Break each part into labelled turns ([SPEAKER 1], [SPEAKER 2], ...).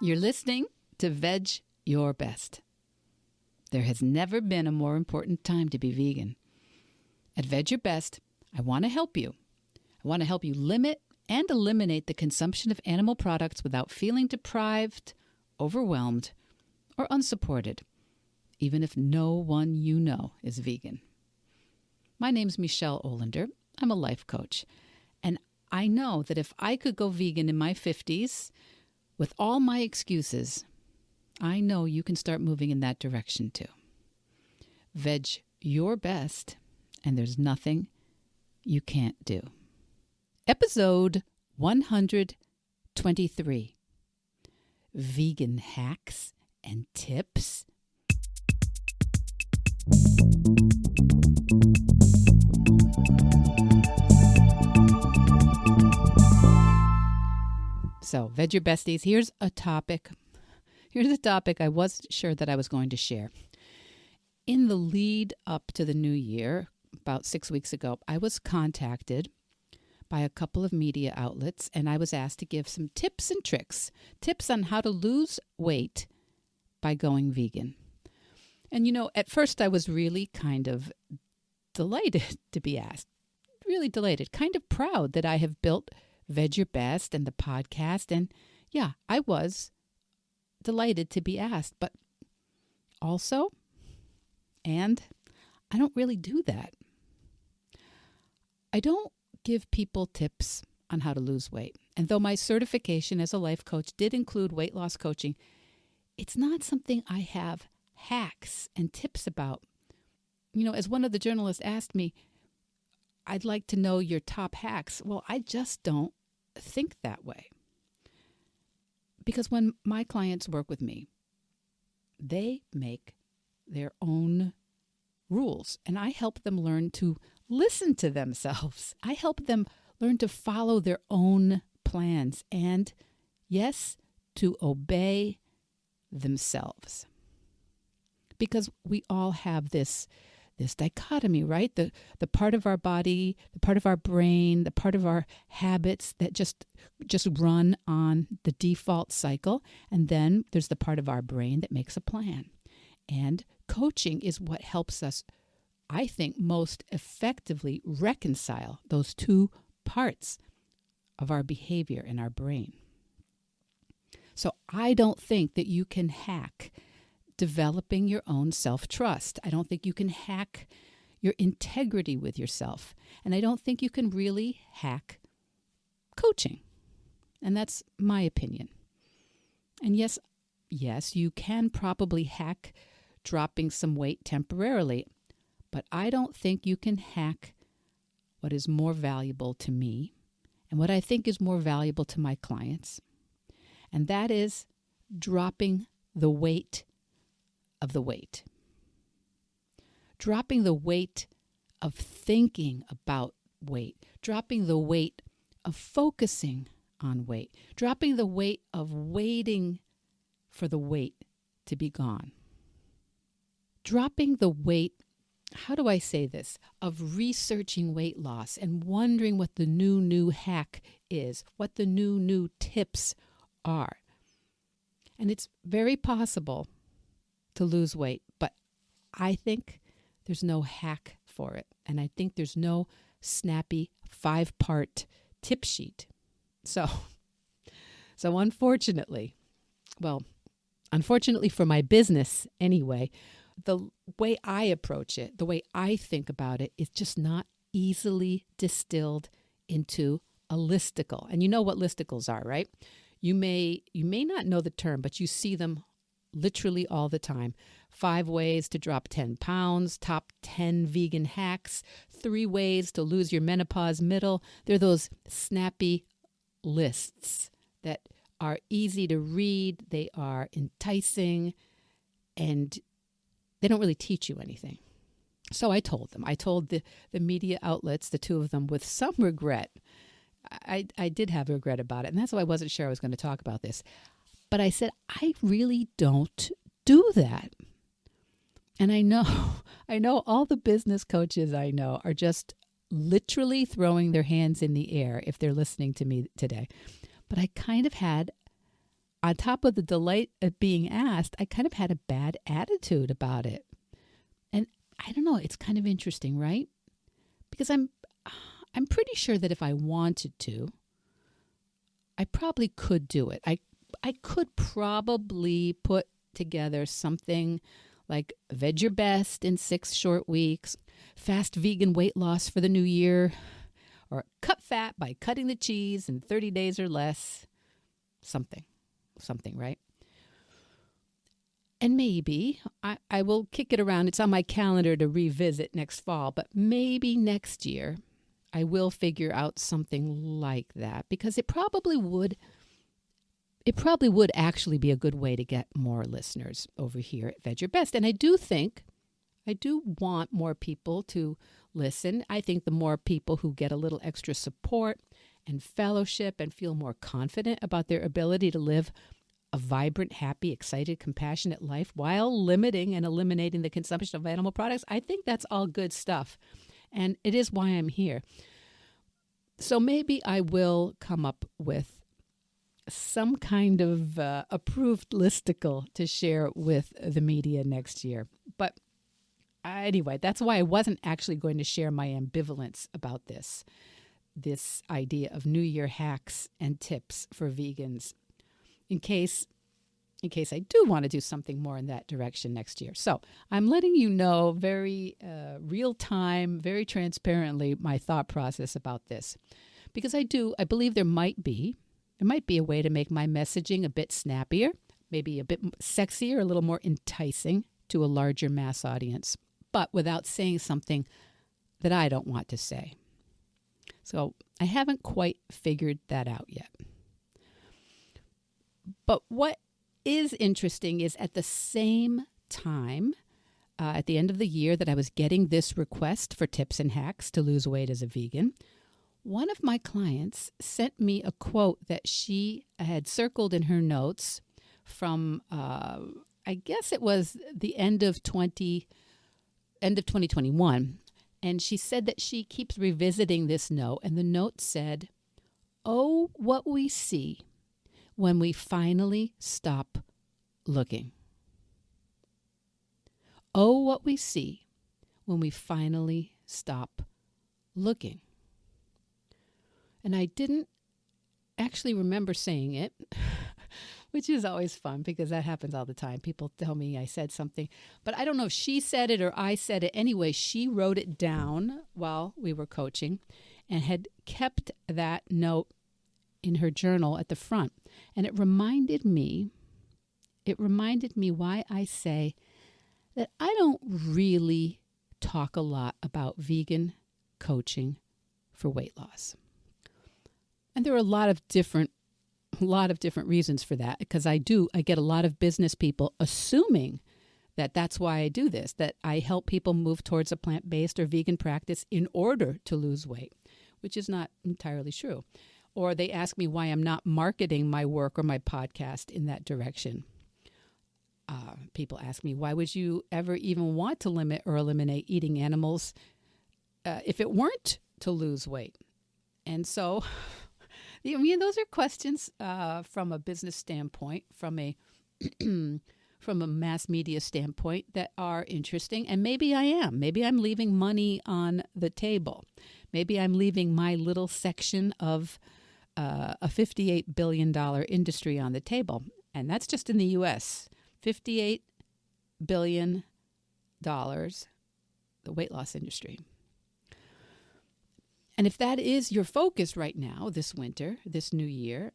[SPEAKER 1] You're listening to Vedge Your Best. There has never been a more important time to be vegan. At Vedge Your Best, I want to help you. I want to help you limit and eliminate the consumption of animal products without feeling deprived, overwhelmed, or unsupported, even if no one you know is vegan. My name's Michelle Olander. I'm a life coach, and I know that if I could go vegan in my 50s with all my excuses, I know you can start moving in that direction too. Veg your best, and there's nothing you can't do. Episode 123. Vegan hacks and tips. So, Veg Your Besties, here's a topic I wasn't sure that I was going to share. In the lead up to the new year, about 6 weeks ago, I was contacted by a couple of media outlets, and I was asked to give some tips and tricks, tips on how to lose weight by going vegan. And, at first I was really kind of delighted to be asked, really delighted, kind of proud that I have built Veg Your Best and the podcast. And yeah, I was delighted to be asked, but also, and I don't really do that. I don't give people tips on how to lose weight. And though my certification as a life coach did include weight loss coaching, it's not something I have hacks and tips about. As one of the journalists asked me, I'd like to know your top hacks. Well, I just don't think that way. Because when my clients work with me, they make their own rules, and I help them learn to listen to themselves. I help them learn to follow their own plans and, yes, to obey themselves. Because we all have this dichotomy, right? The part of our body, the part of our brain, the part of our habits that just run on the default cycle. And then there's the part of our brain that makes a plan. And coaching is what helps us, I think, most effectively reconcile those two parts of our behavior in our brain. So I don't think that you can hack developing your own self-trust. I don't think you can hack your integrity with yourself. And I don't think you can really hack coaching. And that's my opinion. And yes, you can probably hack dropping some weight temporarily, but I don't think you can hack what is more valuable to me and what I think is more valuable to my clients. And that is dropping the weight of the weight. Dropping the weight of thinking about weight. Dropping the weight of focusing on weight. Dropping the weight of waiting for the weight to be gone. Dropping the weight, how do I say this, of researching weight loss and wondering what the new hack is, what the new tips are. And it's very possible to lose weight, but I think there's no hack for it. And I think there's no snappy 5-part tip sheet. So unfortunately for my business anyway, the way I approach it, the way I think about it is just not easily distilled into a listicle. And you know what listicles are, right? You may not know the term, but you see them literally all the time. 5 ways to drop 10 pounds, top 10 vegan hacks, 3 ways to lose your menopause middle. They're those snappy lists that are easy to read, they are enticing, and they don't really teach you anything. So I told the media outlets, the two of them, with some regret. I did have regret about it, and that's why I wasn't sure I was going to talk about this. But I said, I really don't do that. And I know all the business coaches I know are just literally throwing their hands in the air if they're listening to me today. But I kind of had on top of the delight of being asked, I kind of had a bad attitude about it. And I don't know, it's kind of interesting, right? Because I'm pretty sure that if I wanted to, I probably could do it. I could probably put together something like Vedge Your Best in 6 short weeks, fast vegan weight loss for the new year, or cut fat by cutting the cheese in 30 days or less. Something, right? And maybe I will kick it around. It's on my calendar to revisit next fall, but maybe next year I will figure out something like that, because it probably would actually be a good way to get more listeners over here at Vedge Your Best. And I do want more people to listen. I think the more people who get a little extra support and fellowship and feel more confident about their ability to live a vibrant, happy, excited, compassionate life while limiting and eliminating the consumption of animal products, I think that's all good stuff. And it is why I'm here. So maybe I will come up with some kind of approved listicle to share with the media next year. But anyway, that's why I wasn't actually going to share my ambivalence about this idea of New Year hacks and tips for vegans, in case I do want to do something more in that direction next year. So I'm letting you know very real time, very transparently, my thought process about this, because I believe there might be a way to make my messaging a bit snappier, maybe a bit sexier, a little more enticing to a larger mass audience, but without saying something that I don't want to say. So I haven't quite figured that out yet. But what is interesting is at the same time, at the end of the year that I was getting this request for tips and hacks to lose weight as a vegan, one of my clients sent me a quote that she had circled in her notes from, I guess it was the end of 2021. And she said that she keeps revisiting this note. And the note said, "Oh, what we see when we finally stop looking. Oh, what we see when we finally stop looking." And I didn't actually remember saying it, which is always fun because that happens all the time. People tell me I said something, but I don't know if she said it or I said it. Anyway, she wrote it down while we were coaching and had kept that note in her journal at the front. And it reminded me why I say that I don't really talk a lot about vegan coaching for weight loss. And there are a lot of different reasons for that, because I get a lot of business people assuming that that's why I do this, that I help people move towards a plant-based or vegan practice in order to lose weight, which is not entirely true. Or they ask me why I'm not marketing my work or my podcast in that direction. People ask me, why would you ever even want to limit or eliminate eating animals if it weren't to lose weight? And so, those are questions from a business standpoint, from a mass media standpoint that are interesting. And maybe I am. Maybe I'm leaving money on the table. Maybe I'm leaving my little section of a $58 billion industry on the table. And that's just in the U.S. $58 billion, the weight loss industry. And if that is your focus right now, this winter, this new year,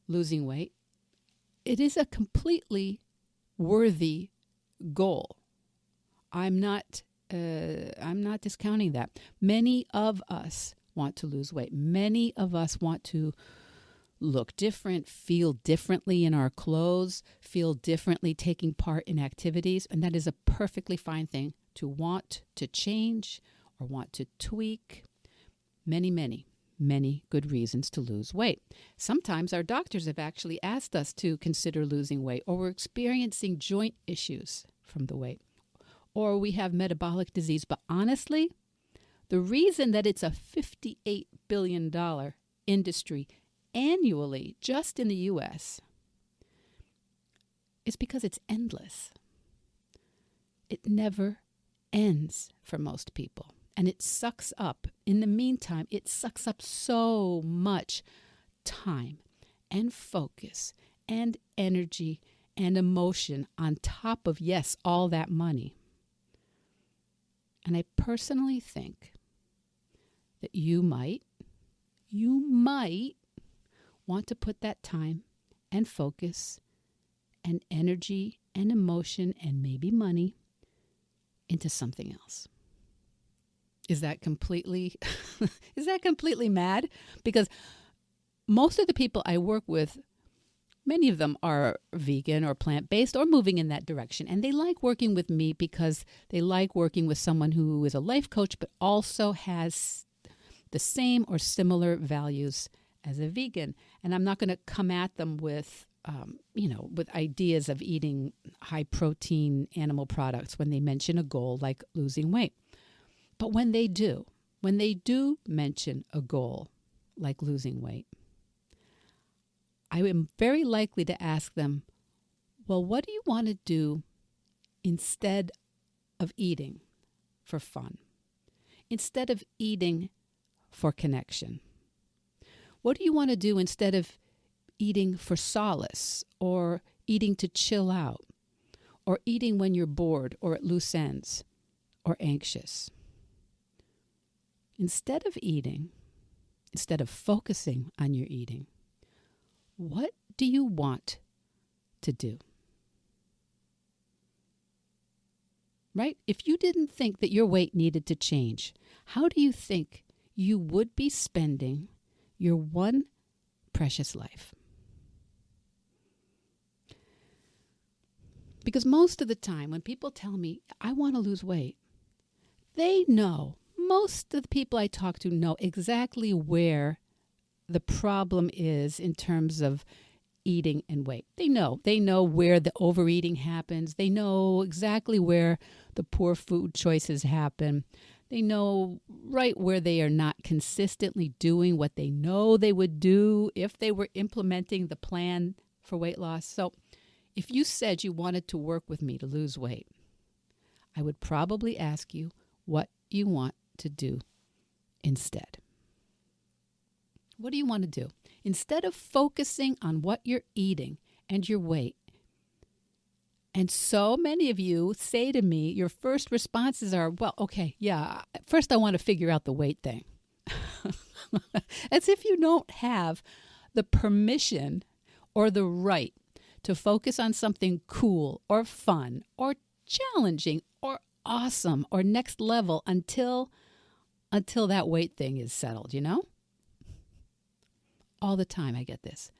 [SPEAKER 1] losing weight, it is a completely worthy goal. I'm not discounting that. Many of us want to lose weight. Many of us want to look different, feel differently in our clothes, feel differently taking part in activities, and that is a perfectly fine thing to want to change or want to tweak. Many, many, many good reasons to lose weight. Sometimes our doctors have actually asked us to consider losing weight, or we're experiencing joint issues from the weight, or we have metabolic disease. But honestly, the reason that it's a $58 billion industry annually just in the U.S. is because it's endless. It never ends for most people. And it sucks up, in the meantime, it sucks up so much time and focus and energy and emotion on top of, yes, all that money. And I personally think that you might want to put that time and focus and energy and emotion and maybe money into something else. Is that completely mad? Because most of the people I work with, many of them are vegan or plant-based or moving in that direction. And they like working with me because they like working with someone who is a life coach but also has the same or similar values as a vegan. And I'm not going to come at them with, with ideas of eating high-protein animal products when they mention a goal like losing weight. But when they do mention a goal like losing weight, I am very likely to ask them, well, what do you want to do instead of eating for fun? Instead of eating for connection? What do you want to do instead of eating for solace or eating to chill out or eating when you're bored or at loose ends or anxious? Instead of eating, instead of focusing on your eating, what do you want to do? Right? If you didn't think that your weight needed to change, how do you think you would be spending your one precious life? Because most of the time when people tell me, I want to lose weight, they know, most of the people I talk to know exactly where the problem is in terms of eating and weight. They know where the overeating happens. They know exactly where the poor food choices happen. They know right where they are not consistently doing what they know they would do if they were implementing the plan for weight loss. So if you said you wanted to work with me to lose weight, I would probably ask you what you want to do instead. What do you want to do? Instead of focusing on what you're eating and your weight, and so many of you say to me, your first responses are, well, okay, yeah, first I want to figure out the weight thing. As if you don't have the permission or the right to focus on something cool or fun or challenging or awesome or next level until that weight thing is settled, All the time I get this.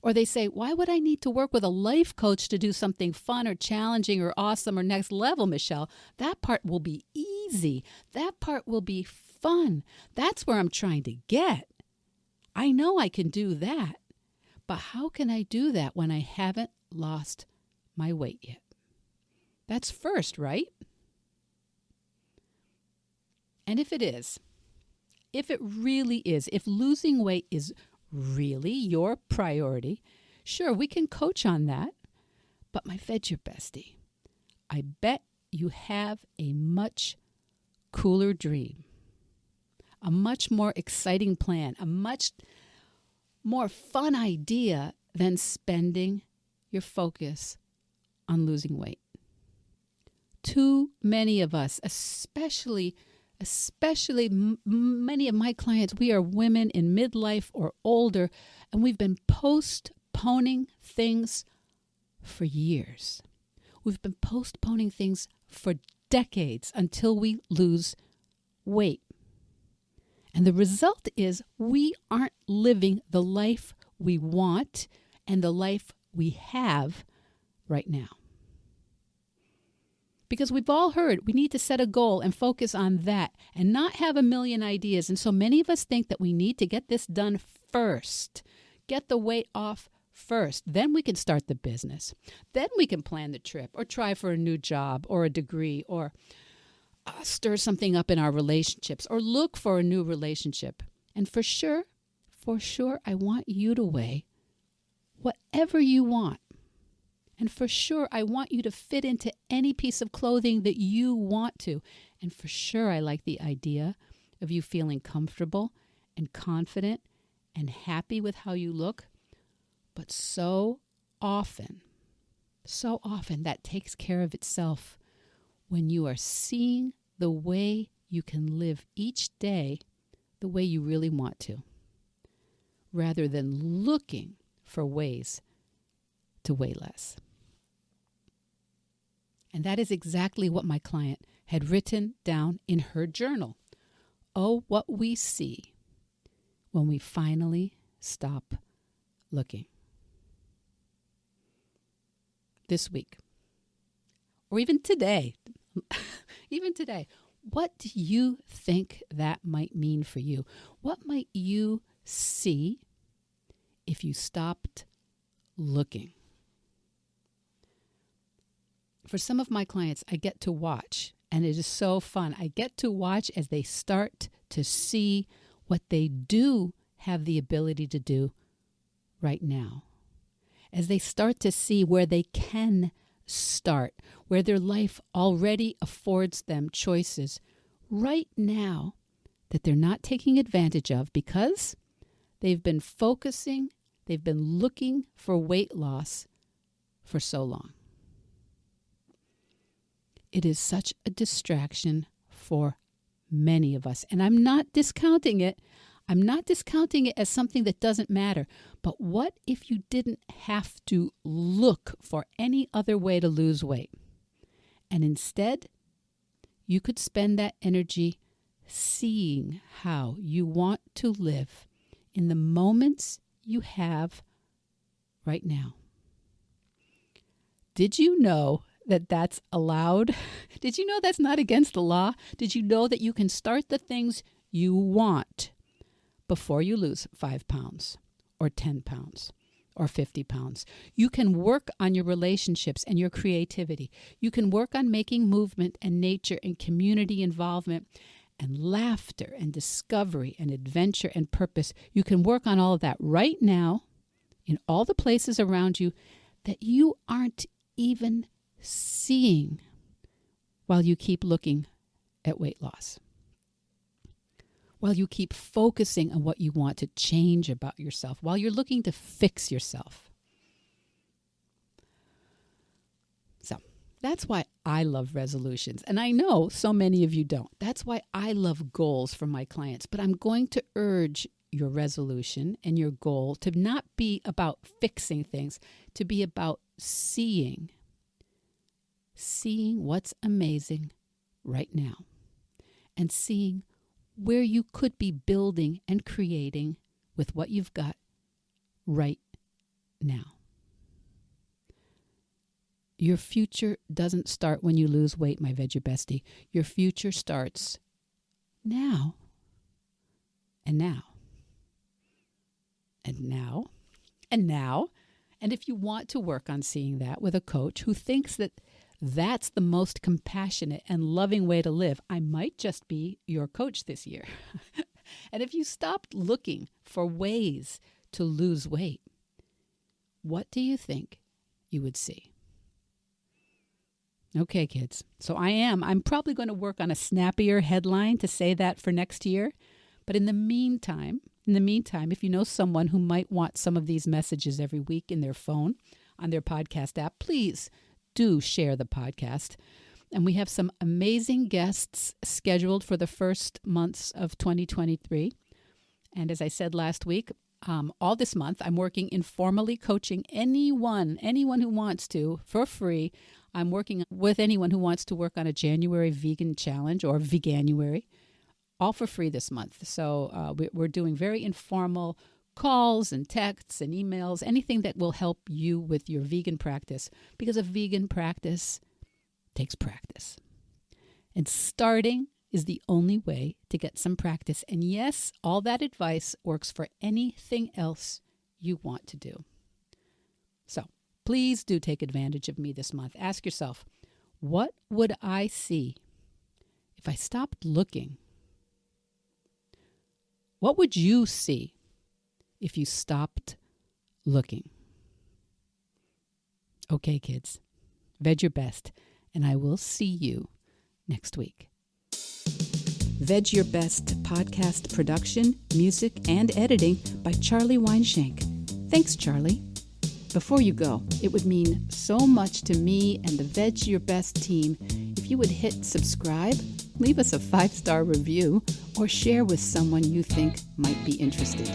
[SPEAKER 1] Or they say, why would I need to work with a life coach to do something fun or challenging or awesome or next level, Michelle? That part will be easy. That part will be fun. That's where I'm trying to get. I know I can do that. But how can I do that when I haven't lost my weight yet? That's first, right? And if it really is, if losing weight is really your priority, sure, we can coach on that. But my Vedge bestie, I bet you have a much cooler dream, a much more exciting plan, a much more fun idea than spending your focus on losing weight. Too many of us, especially many of my clients, we are women in midlife or older, and we've been postponing things for years. We've been postponing things for decades until we lose weight. And the result is we aren't living the life we want and the life we have right now. Because we've all heard we need to set a goal and focus on that and not have a million ideas. And so many of us think that we need to get this done first, get the weight off first. Then we can start the business. Then we can plan the trip or try for a new job or a degree or stir something up in our relationships or look for a new relationship. And for sure, I want you to weigh whatever you want And for sure, I want you to fit into any piece of clothing that you want to. And for sure, I like the idea of you feeling comfortable and confident and happy with how you look. But so often that takes care of itself when you are seeing the way you can live each day the way you really want to, rather than looking for ways to weigh less. And that is exactly what my client had written down in her journal. Oh, what we see when we finally stop looking. This week, or even today, what do you think that might mean for you? What might you see if you stopped looking? For some of my clients, I get to watch, and it is so fun. I get to watch as they start to see what they do have the ability to do right now. As they start to see where they can start, where their life already affords them choices right now that they're not taking advantage of because they've been focusing, they've been looking for weight loss for so long. It is such a distraction for many of us. And I'm not discounting it. I'm not discounting it as something that doesn't matter. But what if you didn't have to look for any other way to lose weight? And instead, you could spend that energy seeing how you want to live in the moments you have right now. Did you know that that's allowed? Did you know that's not against the law? Did you know that you can start the things you want before you lose 5 pounds or 10 pounds or 50 pounds? You can work on your relationships and your creativity. You can work on making movement and nature and community involvement and laughter and discovery and adventure and purpose. You can work on all of that right now in all the places around you that you aren't even seeing while you keep looking at weight loss. While you keep focusing on what you want to change about yourself, while you're looking to fix yourself. So that's why I love resolutions. And I know so many of you don't. That's why I love goals for my clients. But I'm going to urge your resolution and your goal to not be about fixing things, to be about seeing what's amazing right now and seeing where you could be building and creating with what you've got right now. Your future doesn't start when you lose weight, my Vedge bestie. Your future starts now and now and now and now. And if you want to work on seeing that with a coach who thinks that that's the most compassionate and loving way to live, I might just be your coach this year. And if you stopped looking for ways to lose weight, what do you think you would see? Okay, kids. So I'm probably going to work on a snappier headline to say that for next year. But in the meantime, if you know someone who might want some of these messages every week in their phone, on their podcast app, please do share the podcast. And we have some amazing guests scheduled for the first months of 2023. And as I said last week, all this month, I'm working informally coaching anyone who wants to for free. I'm working with anyone who wants to work on a January vegan challenge or Veganuary, all for free this month. So we're doing very informal calls and texts and emails, anything that will help you with your vegan practice, because a vegan practice takes practice. And starting is the only way to get some practice. And yes, all that advice works for anything else you want to do. So please do take advantage of me this month. Ask yourself, what would I see if I stopped looking? What would you see if you stopped looking? Okay, kids, veg your best, and I will see you next week. Veg Your Best podcast production, music, and editing by Charlie Weinshank. Thanks, Charlie. Before you go, it would mean so much to me and the Veg Your Best team if you would hit subscribe, leave us a 5-star review, or share with someone you think might be interested.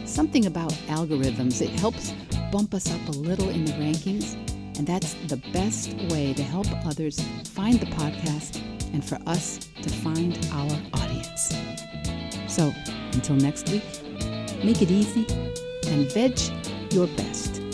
[SPEAKER 1] Something about algorithms, it helps bump us up a little in the rankings, and that's the best way to help others find the podcast and for us to find our audience. So, until next week, make it easy and veg your best.